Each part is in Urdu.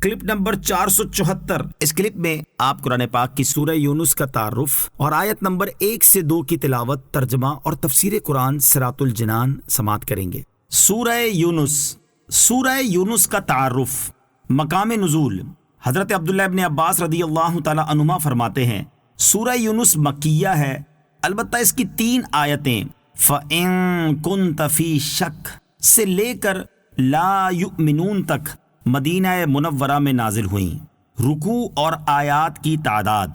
Clip number 474۔ اس کلپ میں آپ قرآن پاک کی سورہ یونس کا تعارف اور آیت نمبر 1 سے 2 کی تلاوت، ترجمہ اور تفسیر قرآن صراط الجنان سماعت کریں گے۔ سورہ یونس۔ سورہ یونس کا تعارف۔ مقام نزول۔ حضرت عبداللہ ابن عباس رضی اللہ تعالی عنہما فرماتے ہیں سورہ یونس مکیہ ہے، البتہ اس کی 3 آیتیں فَإِن كُنْتَ فِي شَكٍّ سے لے کر لا یؤمنون تک مدینہ منورہ میں نازل ہوئیں۔ رکوع اور آیات کی تعداد،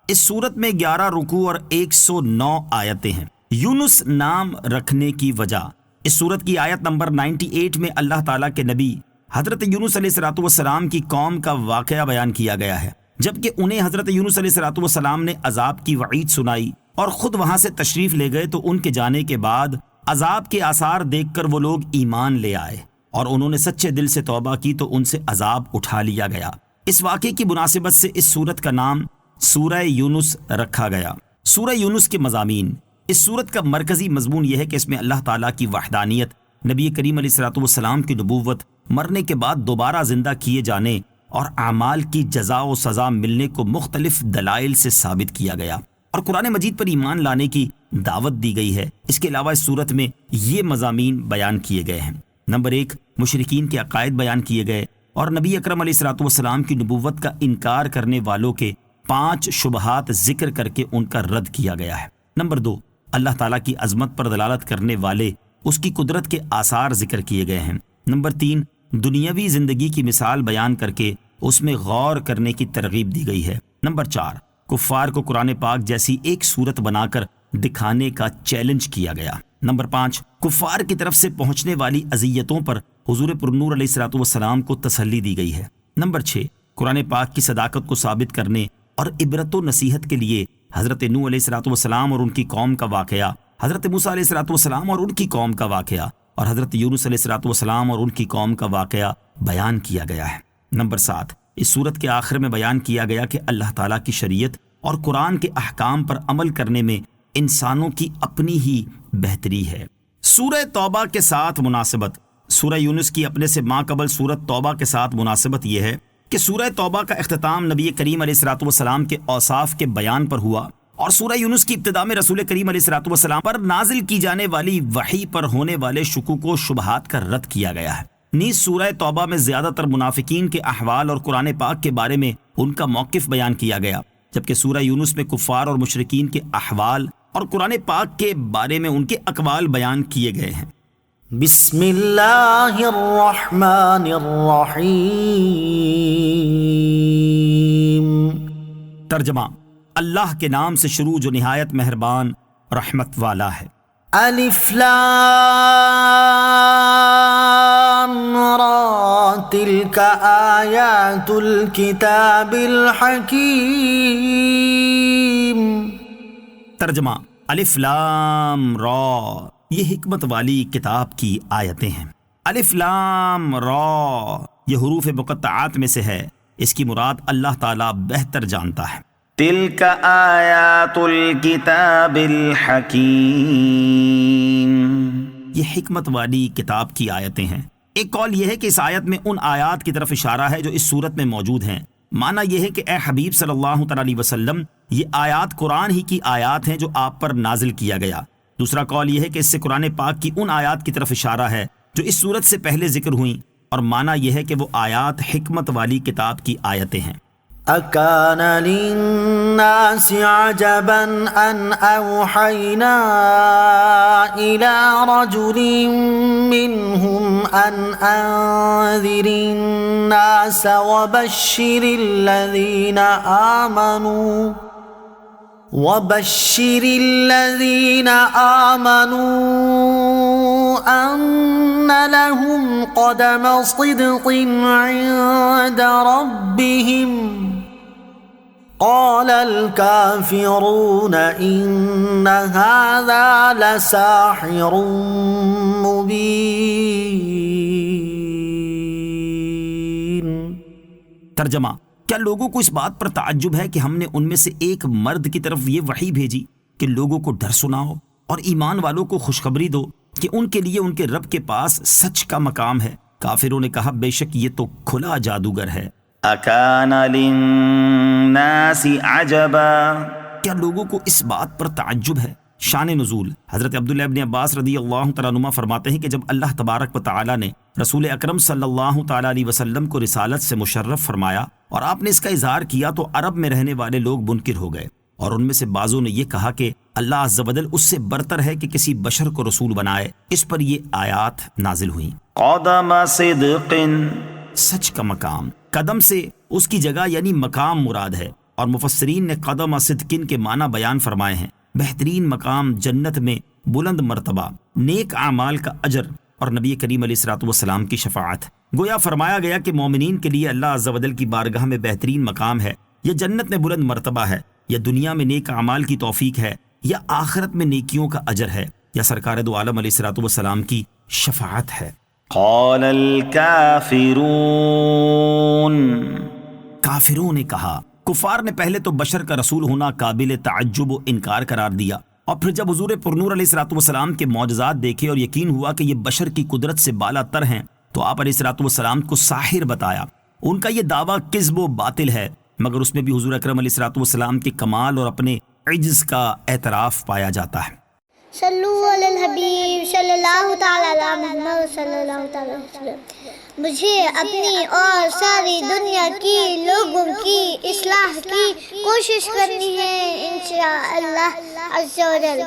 اس صورت میں 11 رکوع اور 109 آیتیں ہیں۔ یونس نام رکھنے کی وجہ، اس صورت کی آیت نمبر 98 میں اللہ تعالیٰ کے نبی حضرت یونس علیہ الصلوۃ والسلام کی قوم کا واقعہ بیان کیا گیا ہے، جبکہ انہیں حضرت یونس علیہ الصلوۃ والسلام نے عذاب کی وعید سنائی اور خود وہاں سے تشریف لے گئے، تو ان کے جانے کے بعد عذاب کے آثار دیکھ کر وہ لوگ ایمان لے آئے اور انہوں نے سچے دل سے توبہ کی تو ان سے عذاب اٹھا لیا گیا۔ اس واقعے کی مناسبت سے اس سورت کا نام سورہ یونس رکھا گیا۔ سورہ یونس کے مضامین، اس سورت کا مرکزی مضمون یہ ہے کہ اس میں اللہ تعالیٰ کی وحدانیت، نبی کریم علیہ الصلوۃ والسلام کی نبوت، مرنے کے بعد دوبارہ زندہ کیے جانے اور اعمال کی جزا و سزا ملنے کو مختلف دلائل سے ثابت کیا گیا اور قرآن مجید پر ایمان لانے کی دعوت دی گئی ہے۔ اس کے علاوہ اس صورت میں یہ مضامین بیان کیے گئے ہیں۔ نمبر 1، مشرکین کے عقائد بیان کیے گئے اور نبی اکرم علیہ الصلوۃ والسلام کی نبوت کا انکار کرنے والوں کے 5 شبہات ذکر کر کے ان کا رد کیا گیا ہے۔ نمبر 2، اللہ تعالیٰ کی عظمت پر دلالت کرنے والے اس کی قدرت کے آثار ذکر کیے گئے ہیں۔ نمبر 3، دنیاوی زندگی کی مثال بیان کر کے اس میں غور کرنے کی ترغیب دی گئی ہے۔ نمبر 4، کفار کو قرآن پاک جیسی ایک صورت بنا کر دکھانے کا چیلنج کیا گیا۔ نمبر 5، کفار کی طرف سے پہنچنے والی اذیتوں پر حضور پرنور علیہ الصلوۃ والسلام کو تسلی دی گئی ہے۔ نمبر 6، قرآن پاک کی صداقت کو ثابت کرنے اور عبرت و نصیحت کے لیے حضرت نوح علیہ الصلوۃ والسلام اور ان کی قوم کا واقعہ، حضرت موسیٰ علیہ الصلوۃ والسلام اور ان کی قوم کا واقعہ اور حضرت یونس علیہ الصلوۃ والسلام اور ان کی قوم کا واقعہ بیان کیا گیا ہے۔ نمبر 7، اس صورت کے آخر میں بیان کیا گیا کہ اللہ تعالیٰ کی شریعت اور قرآن کے احکام پر عمل کرنے میں انسانوں کی اپنی ہی بہتری ہے۔ سورہ توبہ کے ساتھ مناسبت، سورہ یونس کی اپنے سے ماقبل سورت توبہ کے ساتھ مناسبت یہ ہے کہ سورہ توبہ کا اختتام نبی کریم علیہ الصلوۃ والسلام کے اوصاف کے بیان پر ہوا اور سورہ یونس کی ابتدا میں رسول کریم علیہ الصلوۃ والسلام پر نازل کی جانے والی وحی پر ہونے والے شکوک و شبہات کا رد کیا گیا ہے۔ نیز سورہ توبہ میں زیادہ تر منافقین کے احوال اور قرآن پاک کے بارے میں ان کا موقف بیان کیا گیا، جبکہ سورہ یونس میں کفار اور مشرکین کے احوال اور قرآن پاک کے بارے میں ان کے اقوال بیان کیے گئے ہیں۔ بسم اللہ الرحمن الرحیم۔ ترجمہ، اللہ کے نام سے شروع جو نہایت مہربان رحمت والا ہے۔ الف لام را تلک آیات الکتاب الحکیم۔ ترجمہ، الف لام را، یہ حکمت والی کتاب کی آیتیں ہیں۔ الف لام را یہ حروف مقطعات میں سے ہے، اس کی مراد اللہ تعالیٰ بہتر جانتا ہے۔ تلک آیات الکتاب الحکیم، یہ حکمت والی کتاب کی آیتیں ہیں۔ ایک قول یہ ہے کہ اس آیت میں ان آیات کی طرف اشارہ ہے جو اس صورت میں موجود ہیں۔ معنی یہ ہے کہ اے حبیب صلی اللہ تعالی علیہ وسلم، یہ آیات قرآن ہی کی آیات ہیں جو آپ پر نازل کیا گیا۔ دوسرا قول یہ ہے کہ اس سے قرآن پاک کی ان آیات کی طرف اشارہ ہے جو اس صورت سے پہلے ذکر ہوئیں، اور معنی یہ ہے کہ وہ آیات حکمت والی کتاب کی آیتیں ہیں۔ اکان للناس عجبا ان اوحینا الى رجل منهم ان انذر الناس وبشر الذين آمنوا أن لهم قدم صدق عند ربهم قال الكافرون إن هذا لساحر مبين۔ ترجمہ، کیا لوگوں کو اس بات پر تعجب ہے کہ ہم نے ان میں سے ایک مرد کی طرف یہ وحی بھیجی کہ لوگوں کو ڈر سناؤ اور ایمان والوں کو خوشخبری دو کہ ان کے لیے ان کے رب کے پاس سچ کا مقام ہے۔ کافروں نے کہا بے شک یہ تو کھلا جادوگر ہے۔ أكان للناس عجبا، کیا لوگوں کو اس بات پر تعجب ہے؟ شان نزول حضرت عبداللہ ابن عباس رضی اللہ تعالیٰ عنہما فرماتے ہیں کہ جب اللہ تبارک و تعالیٰ نے رسول اکرم صلی اللہ تعالیٰ علیہ وسلم کو رسالت سے مشرف فرمایا اور آپ نے اس کا اظہار کیا تو عرب میں رہنے والے لوگ منکر ہو گئے، اور ان میں سے بعضوں نے یہ کہا کہ اللہ عز و جل اس سے برتر ہے کہ کسی بشر کو رسول بنائے۔ اس پر یہ آیات نازل ہوئیں۔ قدم صدق، سچ کا مقام، قدم سے اس کی جگہ یعنی مقام مراد ہے، اور مفسرین نے قدم صدقن کے معنی بیان فرمائے ہیں، بہترین مقام جنت میں، بلند مرتبہ، نیک اعمال کا اجر، اور نبی کریم علیہ الصلوۃ والسلام کی شفاعت۔ گویا فرمایا گیا کہ مومنین کے لیے اللہ عز و جل کی بارگاہ میں بہترین مقام ہے، یا جنت میں بلند مرتبہ ہے، یا دنیا میں نیک اعمال کی توفیق ہے، یا آخرت میں نیکیوں کا اجر ہے، یا سرکار دو عالم علیہ الصلوۃ والسلام کی شفاعت ہے۔ قال الكافرون، کافروں نے کہا، کفار نے پہلے تو بشر کا رسول ہونا قابل تعجب و انکار قرار دیا، اور پھر جب حضور پرنور علیہ الصلوۃ والسلام کے معجزات دیکھے اور یقین ہوا کہ یہ بشر کی قدرت سے بالا تر ہیں، تو آپ علیہ الصلوۃ والسلام کو ساحر بتایا۔ ان کا یہ دعویٰ کذب و باطل ہے، مگر اس میں بھی حضور اکرم علیہ الصلوۃ والسلام کے کمال اور اپنے عجز کا اعتراف پایا جاتا ہے۔ صلو علی الحبیب صلی اللہ تعالی علی محمد صلی اللہ تعالی علیہ وسلم۔ مجھے اپنی اور ساری دنیا کی لوگوں کی اصلاح کی کوشش کرنی ہے انشاءاللہ عز و جل۔